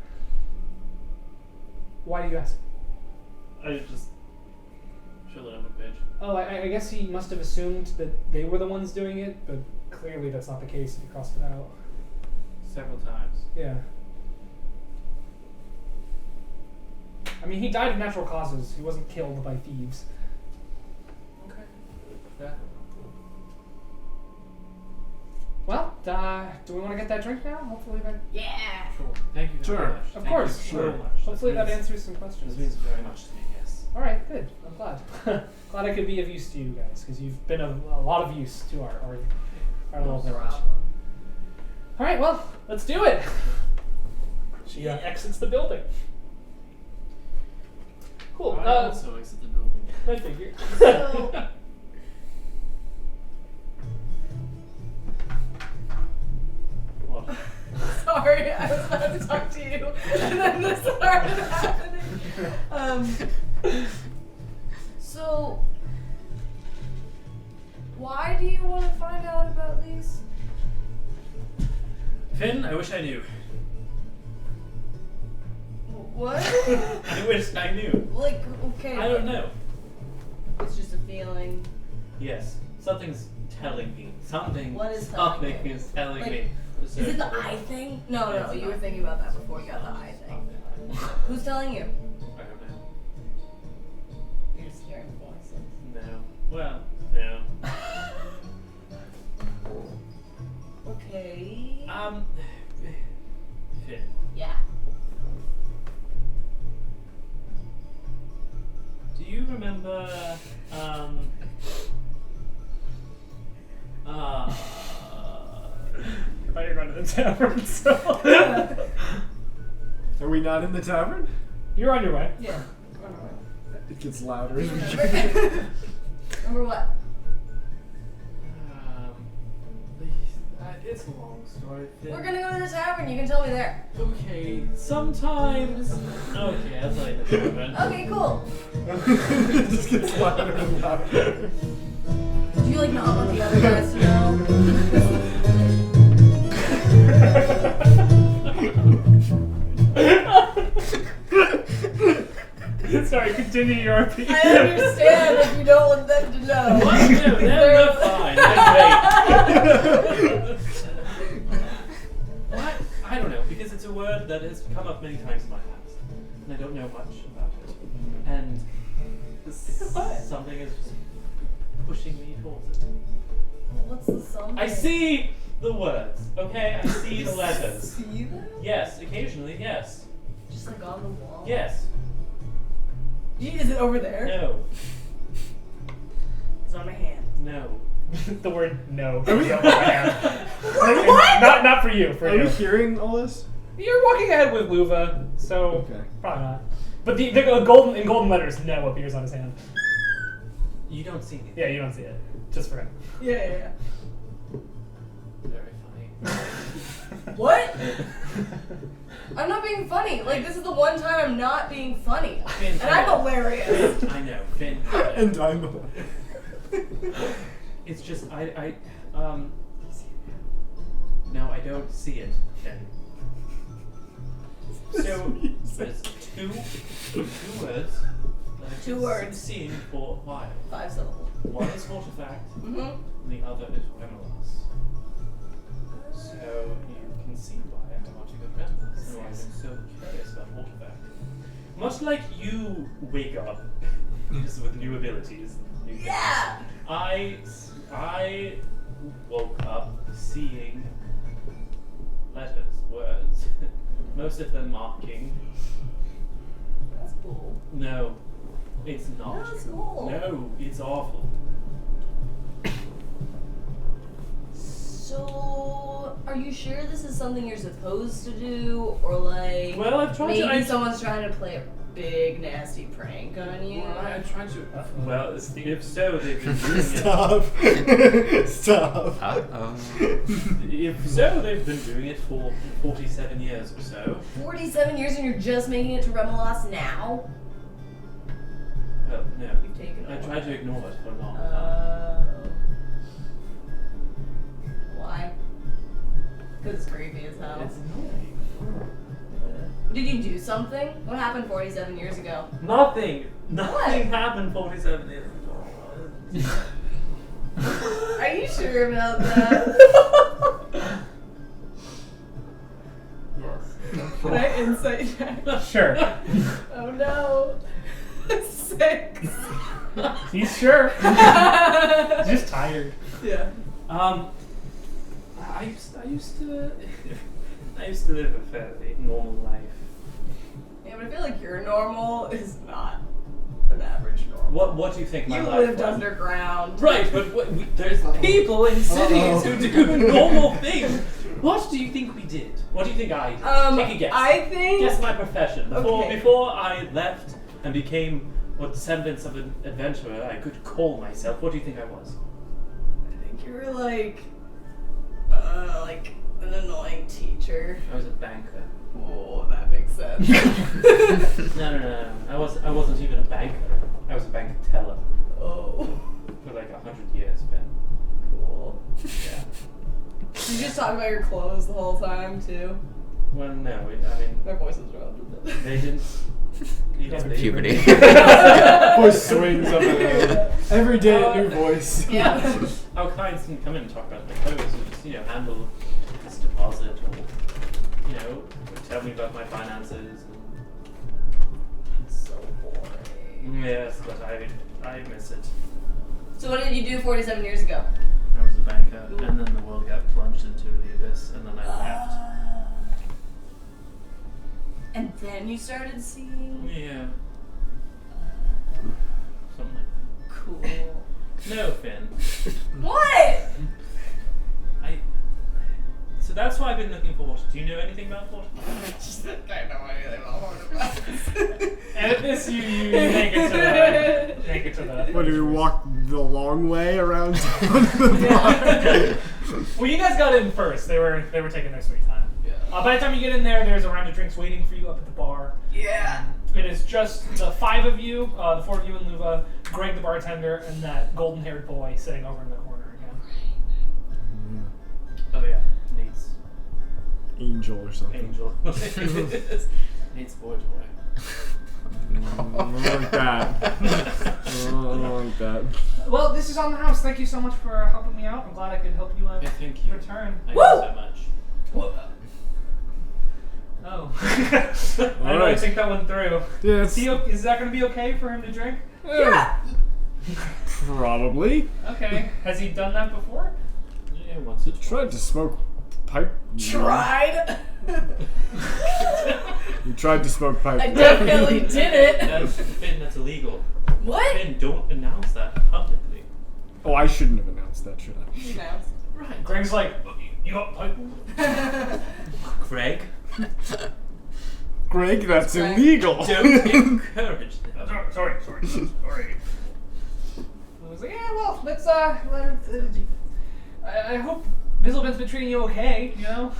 Why do you ask? I just feel that I'm a bit bridge. Oh, I guess he must have assumed that they were the ones doing it, but clearly that's not the case if he crossed it out. Several times. Yeah. I mean, he died of natural causes. He wasn't killed by thieves. Okay. Yeah. Well, do we want to get that drink now? Hopefully that... Yeah. Sure. Thank you very Sure. much. Of Thank course. you so Sure. much. Hopefully that means- answers some questions. This means very much to me, yes. All right, good. I'm glad. Glad I could be of use to you guys, because you've been of a lot of use to our little village. All right, well, let's do it. She exits the building. Cool. I also exit the building. I figured. So, What? sorry, I was about to talk to you, and then this started happening. So, why do you want to find out about these? Finn, I wish I knew. What? I wish I knew. Like, okay. I don't know. It's just a feeling. Yes, something's telling me. Something. What is telling something you? is telling Like, me. Is it the eye thing? No, It's you were not. thinking about that before you got the eye thing. Who's telling you? I don't know. You're just hearing voices. No. Well, no. Okay. Finn. Yeah. Do you remember, I thought you were going to the tavern, so... Are we not in the tavern? You're on your way. Yeah. It gets louder as we go. Remember what? It's a long story, Finn. We're gonna go to the tavern. You can tell me there. Okay, sometimes. Okay, I'll tell you the tavern. Okay, cool. It just gets louder and louder. Do you like not want the other guys to know? Sorry, continue your RPG. I understand if you don't want them to know. What? No, they're fine. They're great. What? I don't know, because it's a word that has come up many times in my past, and I don't know much about it. And something is just pushing me towards it. What's the something? I see the words, okay? I see the letters. See them? Yes, occasionally, yes. Just like on the wall? Yes. Is it over there? No. It's on my hand. No. The word no. Are we- What? Not for you, for Are you. we hearing all this? You're walking ahead with Luva, so Okay. probably not. But the golden letters no appears on his hand. You don't see anything. Yeah, you don't see it. Just for him. Yeah. Very funny. What? I'm not being funny. Like, this is the one time I'm not being funny. Finn, And I'm hilarious. I know, Finn. And I'm the one. It's just no, I don't see it. Then. So there's two words. That I've Two been words. Seen for a while. 5 syllables. One is Hortifact, Mm-hmm. and the other is Remelas. So you can see why I want to go Remelas, and why I'm so curious about Hortifact. Much like you wake up just with new abilities. New things. Yeah! I woke up seeing letters, words, most of them marking. That's cool. No, it's not. That's cool. No, it's awful. So, are you sure this is something you're supposed to do? Or like, Well, I've tried maybe to. someone's trying to play a big, nasty prank on you? I tried to. Well, if so, they've been doing it. Stop. Stop. Uh-oh. If so, they've been doing it for 47 years or so. 47 years and you're just making it to Remelas now? Well, no. You've taken I a tried to while. ignore it for a long time. Why? Because it's creepy as hell. It's annoying. Did you do something? What happened 47 years ago? Nothing. Nothing happened 47 years ago. Are you sure about that? Yes. Can I insight check? Sure. Oh no. 6. He's sure. He's just tired. Yeah. I used to live a fairly normal life. Yeah, but I feel like your normal is not an average normal. What do you think my You life lived was? underground. Right, but there's people in cities who do normal things. What do you think we did? What do you think I did? Take a guess. I think. Guess my profession. Okay. Before I left and became what semblance of an adventurer I could call myself, what do you think I was? I think you were like an annoying teacher. I was a banker. Oh, that makes sense. No. I wasn't even a banker. I was a bank teller Oh, for like 100 years, Ben. cool. Yeah. Did you just talk about your clothes the whole time too? Well, no, I mean, My voice is dropped a bit. they didn't. You know, they Puberty. Voice swings up and down. Every day a new voice. Yeah. Our clients can come in and talk about their clothes and just, handle this deposit or, tell me about my finances. It's so boring. Yes, but I miss it. So what did you do 47 years ago? I was a banker, and then the world got plunged into the abyss, and then I left. And then you started seeing. Yeah. Something like Cool. that. No, Finn. What? So that's why I've been looking for water. Do you know anything about water? Just think I know anything about Hortifact. And this, you make it to the. What, do we walk the long way around the bar? Well, you guys got in first. They were taking their sweet time. Yeah. By the time you get in there, there's a round of drinks waiting for you up at the bar. Yeah. It is just the 5 of you, the 4 of you and Luva, Greg the bartender, and that golden-haired boy sitting over in the corner again. Oh yeah, Nate's Angel or something. angel. Nate's boy toy. I don't like that. I don't like that. Well, this is on the house. Thank you so much for helping me out. I'm glad I could help you Yeah, thank you. return. Thank you so much. Oh. I didn't really Alright. think that one through. Yeah, Is that going to be okay for him to drink? Yeah. probably. Okay. Has he done that before? Yeah, once it's Tried to smoke pipe. Tried. You tried to smoke pipe. I definitely did it. Finn, that's illegal. What? Finn, don't announce that publicly. Oh, I shouldn't have announced that, should I? No. Right. Greg's like, you got pipe? Craig, Greg, that's Greg. illegal. don't encourage them. Sorry. I was like, yeah, well, let's, I hope Bizzleben's been treating you okay, you know?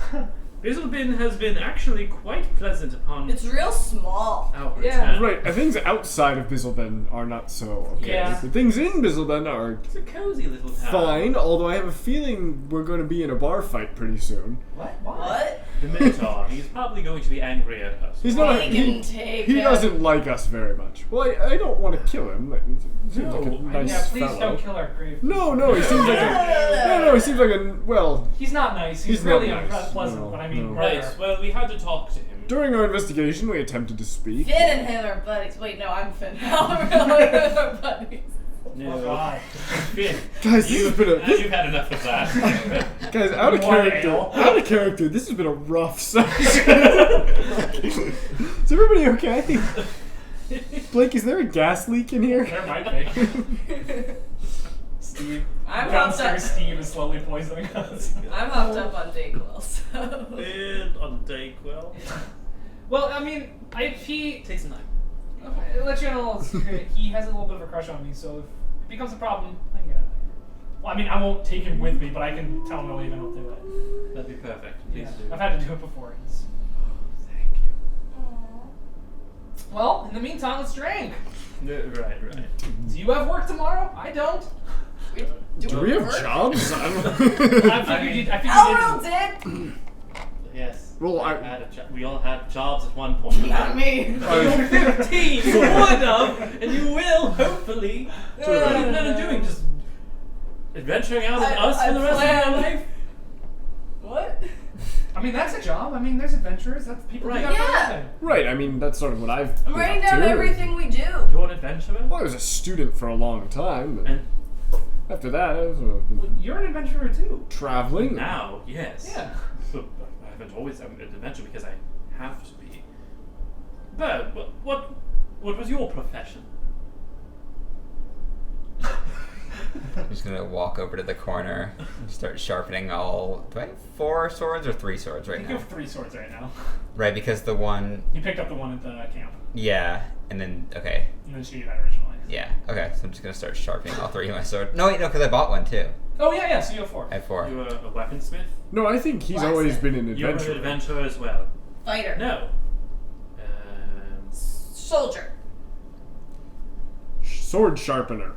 Bizzlebin has been actually quite pleasant upon It's real small. our Yeah. return. Right, things outside of Bizzleben are not so okay. Yeah. The things in Bizzleben are It's a cozy little town. fine, although I have a feeling we're going to be in a bar fight pretty soon. What? Why? What? The Minotaur, he's probably going to be angry at us. He's not. He can take He it. doesn't like us very much. Well, I don't want to kill him. Like, he seems like a No, nice Yeah, please fellow. don't kill our Grave. No, he seems like a. No, he seems like a. Well, He's not nice. He's He's not really nice. unpleasant, No, but I mean, no. brother. Right, well, we had to talk to him. during our investigation, we attempted to speak. Finn and him are buddies. Wait, no, I'm Finn. We're buddies. No. Oh, God. Finn, Guys, this has been a. you've had enough of that. Guys, out of One character. ale. Out of character. This has been a rough session. Is everybody okay? Blake, is there a gas leak in here? There might be. Steve. I'm Downstairs, hopped up. Steve is slowly poisoning us. I'm hopped up on Dayquil, so. And on Dayquil. Well, I mean, he Takes a night. I'll let you know a little secret. He has a little bit of a crush on me, so if it becomes a problem, I can get out of here. Well, I mean, I won't take him with me, but I can tell him to leave and I'll do it. That'd be perfect. Please Yeah. do. I've had to do it before. It's... Thank you. Well, in the meantime, let's drink. Right. Do you have work tomorrow? I don't. Do we have work? jobs? I figured you Elril did. did! Yes. Well, We all had jobs at one point. Not me. You're 15. You would have, and you will hopefully. What are you planning on doing? Just Adventuring out with us for the rest of your life? What? I mean, that's a job. I mean, there's adventurers. That's people Right. do that for a Yeah. living. Right, I mean, that's sort of what I've I'm been writing up down to. everything we do. You're an adventurer? Well, I was a student for a long time, but And after that, I was Well, you're an adventurer too. traveling. now, yes. Yeah. But I haven't always been an adventurer because I have to be. But what was your profession? I'm just gonna walk over to the corner and start sharpening all. Do I have 4 swords or 3 swords right You now? have 3 swords right now. Right, because the one. You picked up the one at the camp, Yeah, and then. Okay. and then she had originally. Yeah, okay, so I'm just gonna start sharpening all 3 of my swords. No, wait, no, because I bought one too. Oh yeah. So you have 4. I have 4. You were a weaponsmith? No, I think he's Blacksmith. always been an You're an adventurer. adventurer as well. Fighter. No. Soldier. Sword sharpener.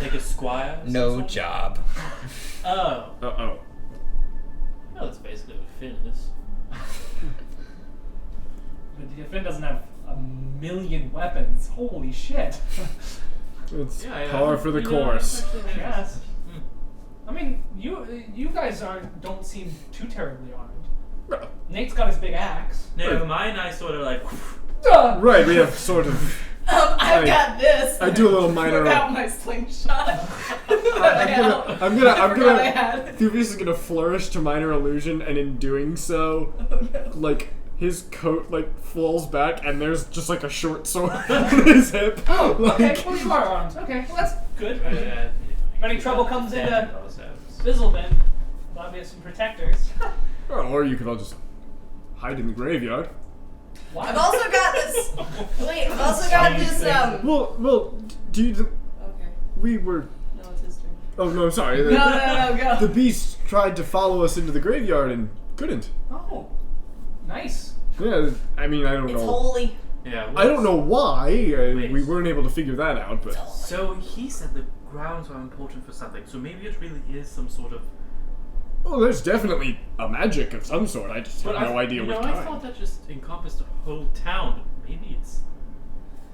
Like a squire? of some No sort? job. Oh. Uh-oh. Well, that's basically what Finn is. But Finn doesn't have a million weapons. Holy shit. It's Yeah, par for the you know, course. it's actually nice. Yes. Hmm. I mean, you guys don't seem too terribly armed. Well, Nate's got his big axe. No, mine I sort of like. right, we have sort of... I've got this. I do a little minor... Without my slingshot. I'm I forgot I gonna... had. Thuvius is gonna flourish to minor illusion, and in doing so, Oh, no. like, his coat, like, falls back, and there's just, like, a short sword on his hip. Oh, okay. Like- Well, you are armed. Okay, well that's good. If any trouble comes into- Fizzle then. Glad we have some protectors. Or you could all just hide in the graveyard. What? I've also got this. Wait, I've also got this. Well, do you... Okay. We were... No, it's his turn. Oh, no, sorry. No, go. The beast tried to follow us into the graveyard and couldn't. Oh, nice. Yeah, I mean, I don't It's know. holy. Yeah. I don't know why. Wait. We weren't able to figure that out, but... So he said the grounds are important for something. So maybe it really is some sort of. Oh, there's definitely a magic of some sort. I just have no idea you what know, I kind. thought that just encompassed the whole town. But maybe it's.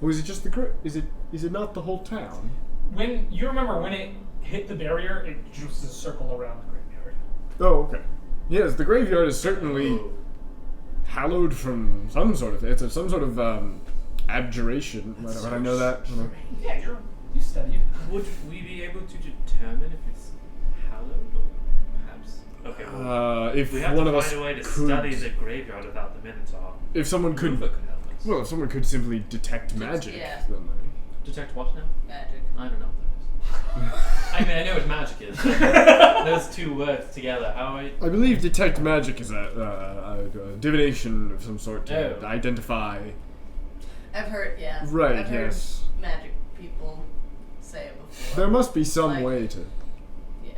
Was it just is it not the whole town? When you remember when it hit the barrier, it just a circle around the graveyard. Oh, okay. Yes, the graveyard is certainly Oh. hallowed from some sort of... It's some sort of abjuration. That's When so I know that. Yeah, you studied. Would we be able to determine if it's hallowed or perhaps? Okay. Well, If we have one to of us find a way to could... study the graveyard without the Minotaur. If someone could... Hoover could help us. Well, if someone could simply detect magic, yeah. then... Detect what now? Magic. I don't know what that is. I mean, I know what magic is. Those two words together. How I. I believe detect magic is a divination of some sort to Oh. identify... I've heard, yeah. Right, I've heard yes. magic people say it before. There must be some Like- way to... Yeah.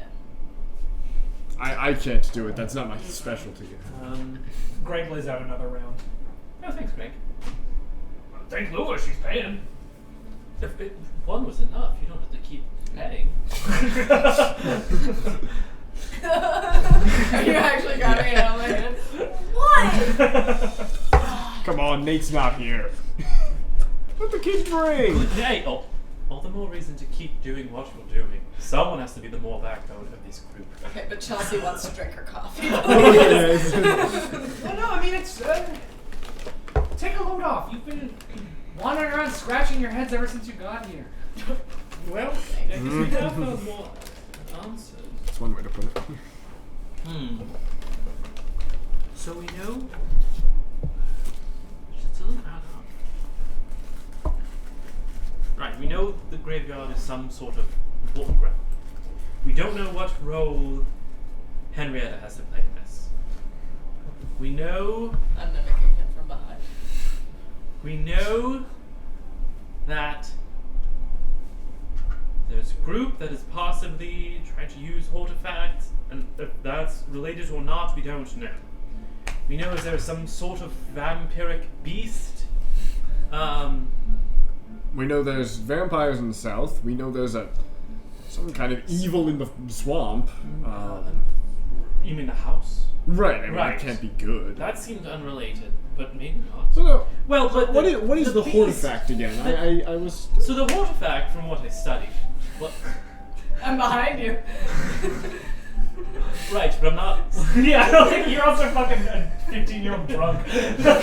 I can't do it. That's not my specialty. Greg lays out another round. No, thanks, Greg. Thank Lua, she's paying. If one was enough, you don't have to keep paying. You actually got me out of my head. What? Come on, Nate's not here. Let the kid drink. Hey, all the more reason to keep doing what you're doing. Someone has to be the more backbone of this group. Okay, but Chelsea wants to drink her coffee. Well, no, I mean it's. Take a load off. You've been wandering around scratching your heads ever since you got here. Well, I guess we have more answers. That's one way to put it. So we know. It doesn't add up. Right, we know the graveyard is some sort of important ground. We don't know what role Henrietta has to play in this. We know. I'm mimicking him from behind. We know that there's a group that is possibly trying to use Hortifact, and if that's related or not, we don't know. We know is there some sort of vampiric beast. We know there's vampires in the south. We know there's some kind of evil in the swamp. You mean the house? Right, I mean, Right. it can't be good. That seemed unrelated, but maybe not. No. Well, but What is the beast- Hortifact again? I was... So the Hortifact, from what I studied, What? I'm behind you. Right, but I'm not. Yeah, I don't think you're also fucking a 15-year-old drunk.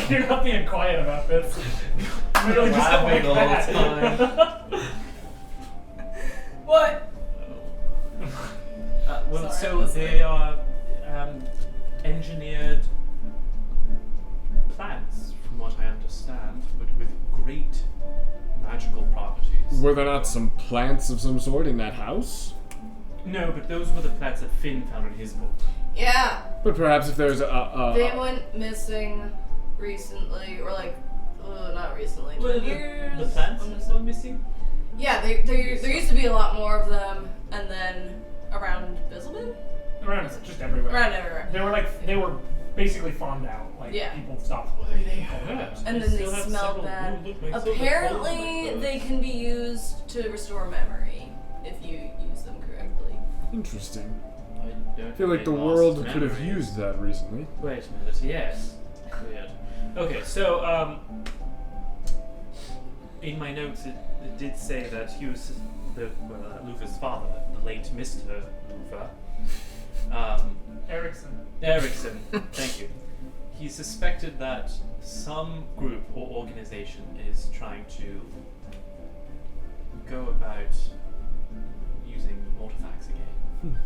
You're not being quiet about this. You're really just Laughing like all the that. What? Well, Sorry, so I'm listening. they are engineered plants, from what I understand, but with great magical properties. Were there not some plants of some sort in that house? No, but those were the plants that Finn found in his book. Yeah. But perhaps if there's They went missing recently, or like, not recently. 10 years. The plants when that was were it? missing? Yeah, there used to be a lot more of them, and then around Bizzleman? Around just everywhere. Around everywhere. They were basically farmed out. Like Yeah. people stopped. And then they smelled bad. Apparently, they can be used to restore memory if you use them correctly. Interesting. I I feel like the world could have used that recently. Wait a minute, yes. Weird. Okay, so, in my notes it did say that he was Lufa's father, the late Mr. Lufa. Erickson, thank you. He suspected that some group or organization is trying to go about using Hortifact again.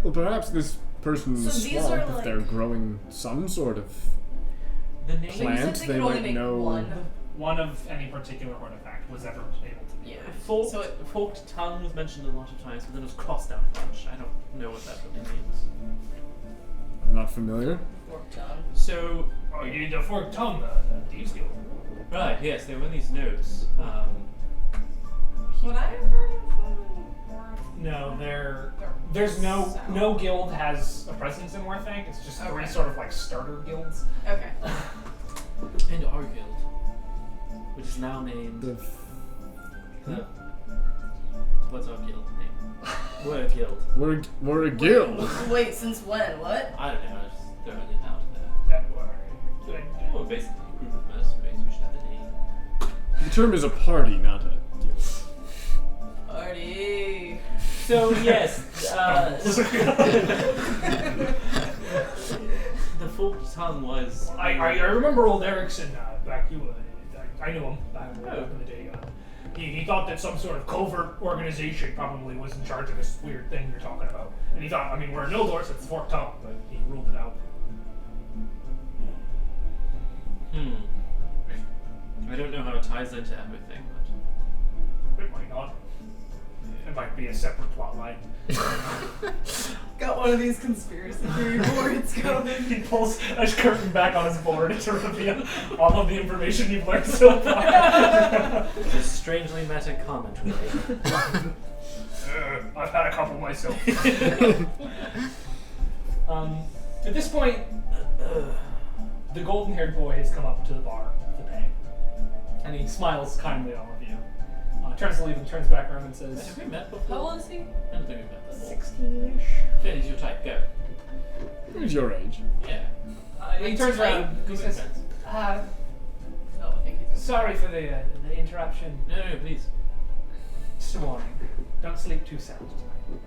Well, perhaps this person in the So these swamp, are if they're like- growing some sort of The name plant, they they could only might make know. One of any particular artifact was ever able to be. Yeah. So forked tongue was mentioned a lot of times, but then it was crossed out a bunch. I don't know what that really means. I'm not familiar. Fork tongue. So, Oh, you need the forked tongue, the thieves guild. right, yes, they were in these notes. What I have heard of No, there's no guild has a presence in Hortifact. It's just three Okay. sort of like starter guilds. Okay. And our guild, which is now named. What's our guild name? We're a guild. We're a guild. Wait, since when? What? I don't know, I just throwing it out there. Well, basically, a group of mercenaries, we should have a name. The term is a party, not a guild. Party. So, yes, the forked tongue was. I remember old Erickson back. I knew him back in the day. He thought that some sort of covert organization probably was in charge of this weird thing you're talking about. And he thought, I mean, we're in Nildor, so it's forked tongue, but he ruled it out. I don't know how it ties into everything, It might not. It might be a separate plot line. Got one of these conspiracy theory boards going. He pulls a curtain back on his board to reveal all of the information you've learned so far. but just strangely meta comment, really. I've had a couple myself. At this point, the golden-haired boy has come up to the bar to pay, and he smiles kindly at all of you. Turns to leave and turns back around and says, Have we met before? How old is he? I don't think we've met before. 16-ish. Finn, is your type, go. Who's your age? Yeah. He turns around. He Good says, friends. Oh, I think he's. "Sorry for the interruption. No, please. Just a warning. Don't sleep too sound tonight."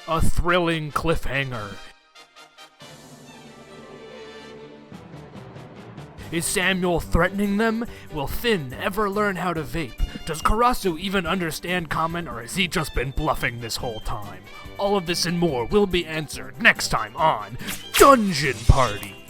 A thrilling cliffhanger. Is Samuel threatening them? Will Finn ever learn how to vape? Does Karasu even understand common, or has he just been bluffing this whole time? All of this and more will be answered next time on Dungeon Party.